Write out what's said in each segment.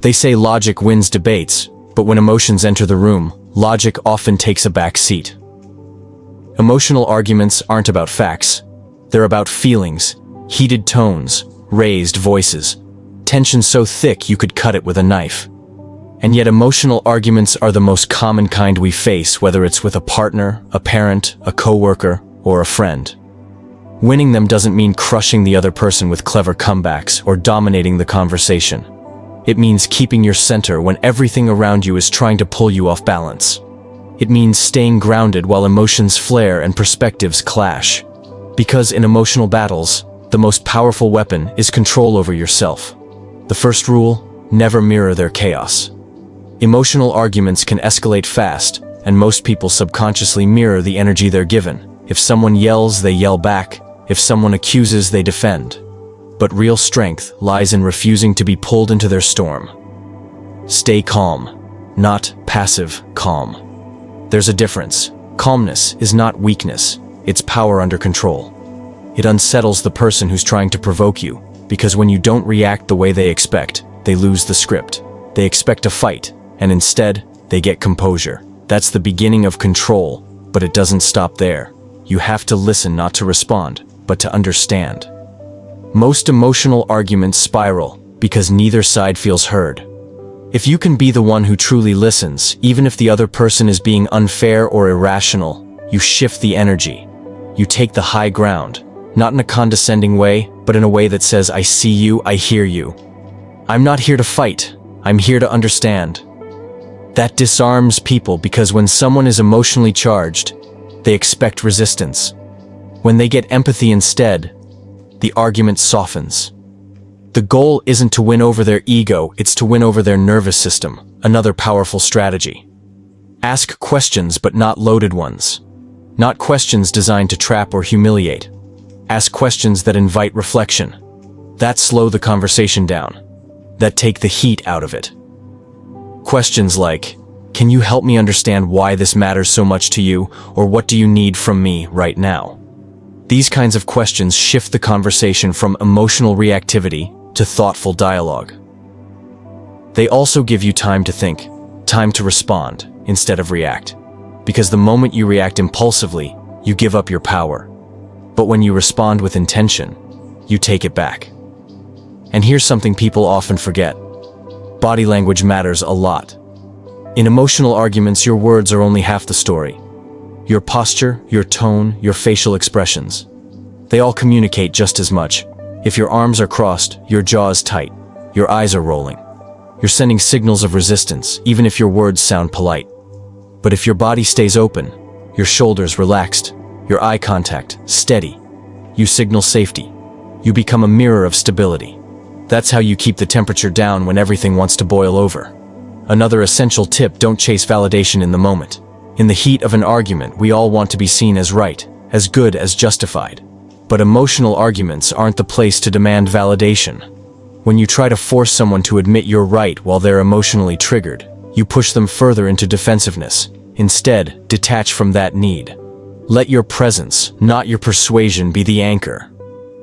They say logic wins debates, but when emotions enter the room, logic often takes a back seat. Emotional arguments aren't about facts. They're about feelings, heated tones, raised voices, tension so thick you could cut it with a knife. And yet emotional arguments are the most common kind we face, whether it's with a partner, a parent, a coworker, or a friend. Winning them doesn't mean crushing the other person with clever comebacks or dominating the conversation. It means keeping your center when everything around you is trying to pull you off balance. It means staying grounded while emotions flare and perspectives clash. Because in emotional battles, the most powerful weapon is control over yourself. The first rule: never mirror their chaos. Emotional arguments can escalate fast, and most people subconsciously mirror the energy they're given. If someone yells, they yell back. If someone accuses, they defend. But real strength lies in refusing to be pulled into their storm. Stay calm, not passive calm. There's a difference. Calmness is not weakness, it's power under control. It unsettles the person who's trying to provoke you, because when you don't react the way they expect, they lose the script. They expect a fight, and instead, they get composure. That's the beginning of control, but it doesn't stop there. You have to listen not to respond, but to understand. Most emotional arguments spiral because neither side feels heard. If you can be the one who truly listens, even if the other person is being unfair or irrational, you shift the energy. You take the high ground, not in a condescending way, but in a way that says, I see you, I hear you. I'm not here to fight, I'm here to understand. That disarms people because when someone is emotionally charged, they expect resistance. When they get empathy instead, the argument softens. The goal isn't to win over their ego, it's to win over their nervous system, another powerful strategy. Ask questions, but not loaded ones. Not questions designed to trap or humiliate. Ask questions that invite reflection. That slow the conversation down. That take the heat out of it. Questions like, can you help me understand why this matters so much to you, or what do you need from me right now? These kinds of questions shift the conversation from emotional reactivity to thoughtful dialogue. They also give you time to think, time to respond, instead of react. Because the moment you react impulsively, you give up your power. But when you respond with intention, you take it back. And here's something people often forget. Body language matters a lot. In emotional arguments, your words are only half the story. Your posture, your tone, your facial expressions. They all communicate just as much. If your arms are crossed, your jaw is tight, your eyes are rolling. You're sending signals of resistance, even if your words sound polite. But if your body stays open, your shoulders relaxed, your eye contact steady, you signal safety. You become a mirror of stability. That's how you keep the temperature down when everything wants to boil over. Another essential tip: don't chase validation in the moment. In the heat of an argument, we all want to be seen as right, as good, as justified. But emotional arguments aren't the place to demand validation. When you try to force someone to admit you're right while they're emotionally triggered, you push them further into defensiveness. Instead, detach from that need. Let your presence, not your persuasion, be the anchor.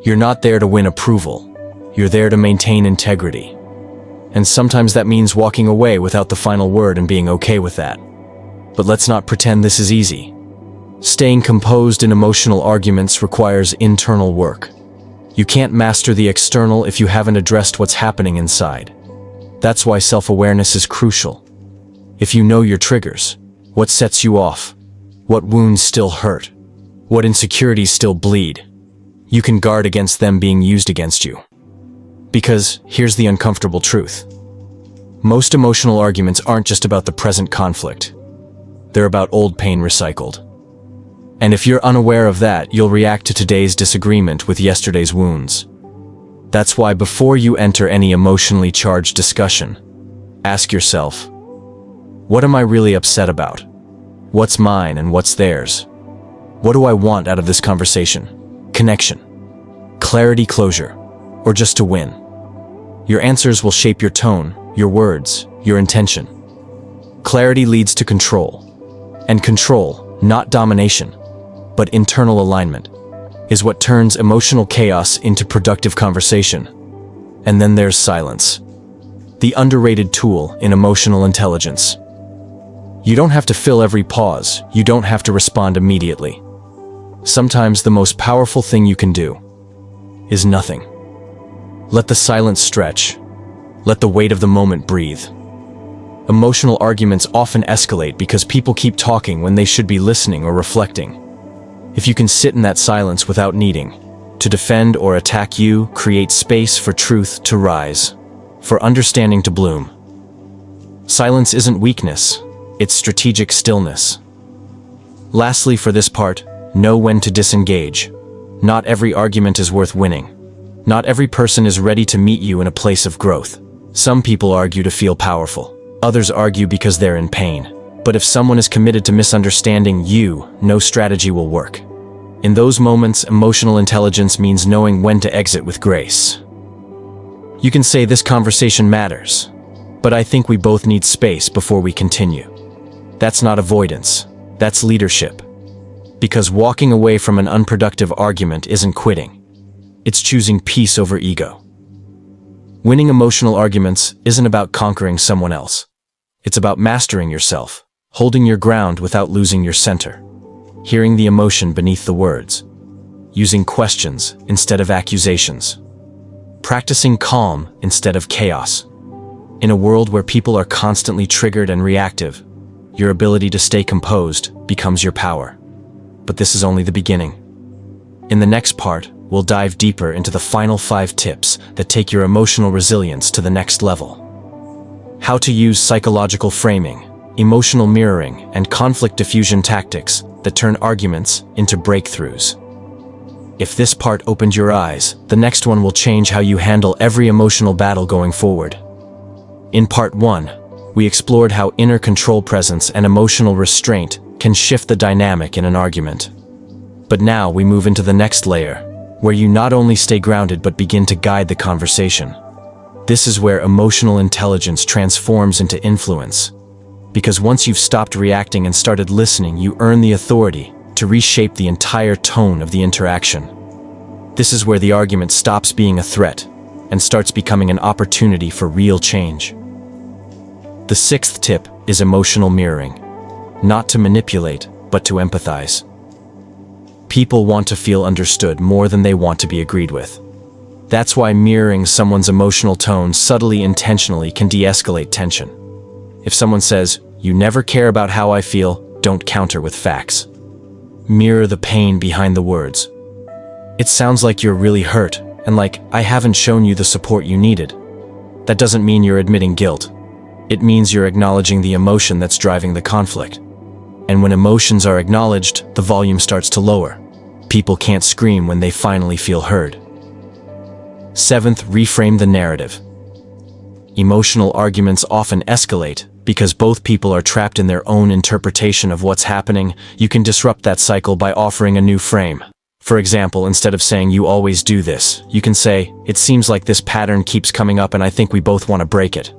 You're not there to win approval. You're there to maintain integrity. And sometimes that means walking away without the final word and being okay with that. But let's not pretend this is easy. Staying composed in emotional arguments requires internal work. You can't master the external if you haven't addressed what's happening inside. That's why self-awareness is crucial. If you know your triggers, what sets you off, what wounds still hurt, what insecurities still bleed, you can guard against them being used against you. Because here's the uncomfortable truth. Most emotional arguments aren't just about the present conflict. They're about old pain recycled. And if you're unaware of that, you'll react to today's disagreement with yesterday's wounds. That's why before you enter any emotionally charged discussion, ask yourself, what am I really upset about? What's mine and what's theirs? What do I want out of this conversation? Connection, clarity, closure, or just to win? Your answers will shape your tone, your words, your intention. Clarity leads to control. And control, not domination, but internal alignment, is what turns emotional chaos into productive conversation. And then there's silence. the underrated tool in emotional intelligence. You don't have to fill every pause, you don't have to respond immediately. Sometimes the most powerful thing you can do is nothing. Let the silence stretch. Let the weight of the moment breathe. Emotional arguments often escalate because people keep talking when they should be listening or reflecting. If you can sit in that silence without needing to defend or attack, you create space for truth to rise, for understanding to bloom. Silence isn't weakness, it's strategic stillness. Lastly, for this part, know when to disengage. Not every argument is worth winning. Not every person is ready to meet you in a place of growth. Some people argue to feel powerful. Others argue because they're in pain. But if someone is committed to misunderstanding you, no strategy will work. In those moments, emotional intelligence means knowing when to exit with grace. You can say this conversation matters, but I think we both need space before we continue. That's not avoidance, that's leadership. Because walking away from an unproductive argument isn't quitting. It's choosing peace over ego. Winning emotional arguments isn't about conquering someone else. It's about mastering yourself, holding your ground without losing your center, hearing the emotion beneath the words, using questions instead of accusations, practicing calm instead of chaos. In a world where people are constantly triggered and reactive, your ability to stay composed becomes your power. But this is only the beginning. In the next part, we'll dive deeper into the final 5 tips that take your emotional resilience to the next level. How to use psychological framing, emotional mirroring, and conflict diffusion tactics that turn arguments into breakthroughs. If this part opened your eyes, the next one will change how you handle every emotional battle going forward. In part 1, we explored how inner control presence and emotional restraint can shift the dynamic in an argument. But now we move into the next layer, where you not only stay grounded but begin to guide the conversation. This is where emotional intelligence transforms into influence. Because once you've stopped reacting and started listening, you earn the authority to reshape the entire tone of the interaction. This is where the argument stops being a threat and starts becoming an opportunity for real change. The 6th tip is emotional mirroring. Not to manipulate, but to empathize. People want to feel understood more than they want to be agreed with. That's why mirroring someone's emotional tone subtly, intentionally can de-escalate tension. If someone says, "You never care about how I feel," don't counter with facts. Mirror the pain behind the words. "It sounds like you're really hurt," and like, "I haven't shown you the support you needed." That doesn't mean you're admitting guilt. It means you're acknowledging the emotion that's driving the conflict. And when emotions are acknowledged, the volume starts to lower. People can't scream when they finally feel heard. 7th, reframe the narrative. Emotional arguments often escalate because both people are trapped in their own interpretation of what's happening. You can disrupt that cycle by offering a new frame. For example, instead of saying, "You always do this," you can say, "It seems like this pattern keeps coming up and I think we both want to break it."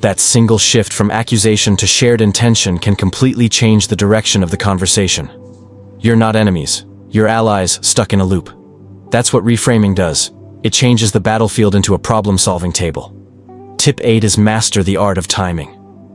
That single shift from accusation to shared intention can completely change the direction of the conversation. You're not enemies. You're allies stuck in a loop. That's what reframing does. It changes the battlefield into a problem-solving table. Tip 8 is master the art of timing.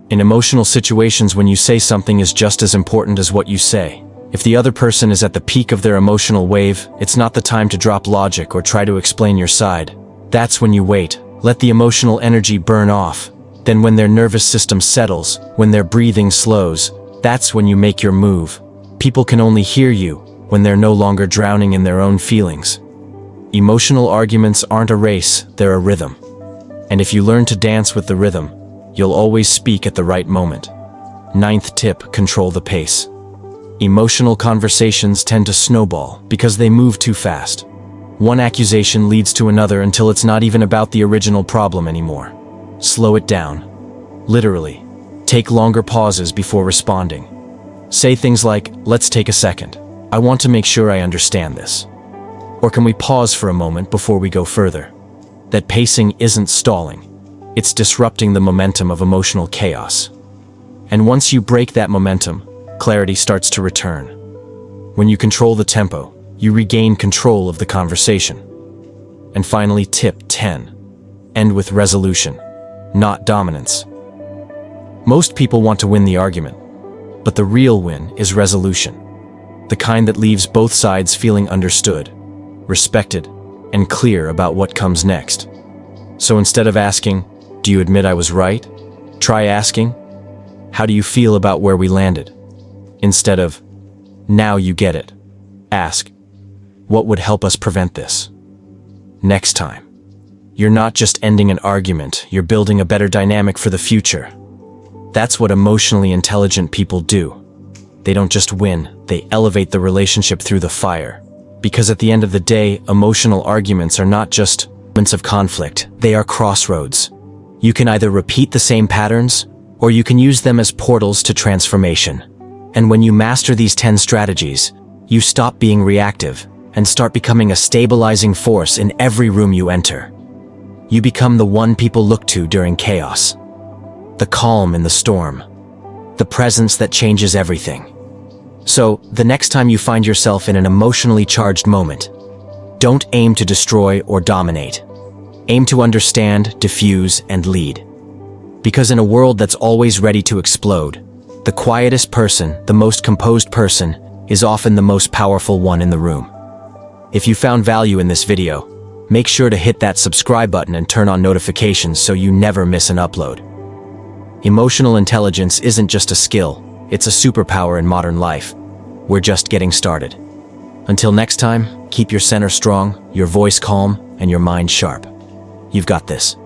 In emotional situations, when you say something is just as important as what you say. If the other person is at the peak of their emotional wave, it's not the time to drop logic or try to explain your side. That's when you wait. Let the emotional energy burn off. Then when their nervous system settles, when their breathing slows, that's when you make your move. People can only hear you when they're no longer drowning in their own feelings. Emotional arguments aren't a race, they're a rhythm. And if you learn to dance with the rhythm, you'll always speak at the right moment. 9th tip, control the pace. Emotional conversations tend to snowball because they move too fast. One accusation leads to another until it's not even about the original problem anymore. Slow it down. Literally. Take longer pauses before responding. Say things like, "Let's take a second. I want to make sure I understand this." Or can we pause for a moment before we go further? That pacing isn't stalling. It's disrupting the momentum of emotional chaos. And once you break that momentum, clarity starts to return. When you control the tempo, you regain control of the conversation. And finally, tip 10. End with resolution. not dominance. Most people want to win the argument, but the real win is resolution. The kind that leaves both sides feeling understood, respected, and clear about what comes next. So instead of asking, "Do you admit I was right?" try asking, "How do you feel about where we landed?" Instead of, "Now you get it," ask, "What would help us prevent this?" Next time. You're not just ending an argument, you're building a better dynamic for the future. That's what emotionally intelligent people do. They don't just win, they elevate the relationship through the fire. Because at the end of the day, emotional arguments are not just moments of conflict, they are crossroads. You can either repeat the same patterns, or you can use them as portals to transformation. And when you master these 10 strategies, you stop being reactive and start becoming a stabilizing force in every room you enter. You become the one people look to during chaos, the calm in the storm, the presence that changes everything. So, the next time you find yourself in an emotionally charged moment, don't aim to destroy or dominate. Aim to understand, diffuse, and lead. Because in a world that's always ready to explode, the quietest person, the most composed person, is often the most powerful one in the room. If you found value in this video, make sure to hit that subscribe button and turn on notifications so you never miss an upload. Emotional intelligence isn't just a skill, it's a superpower in modern life. We're just getting started. Until next time, keep your center strong, your voice calm, and your mind sharp. You've got this.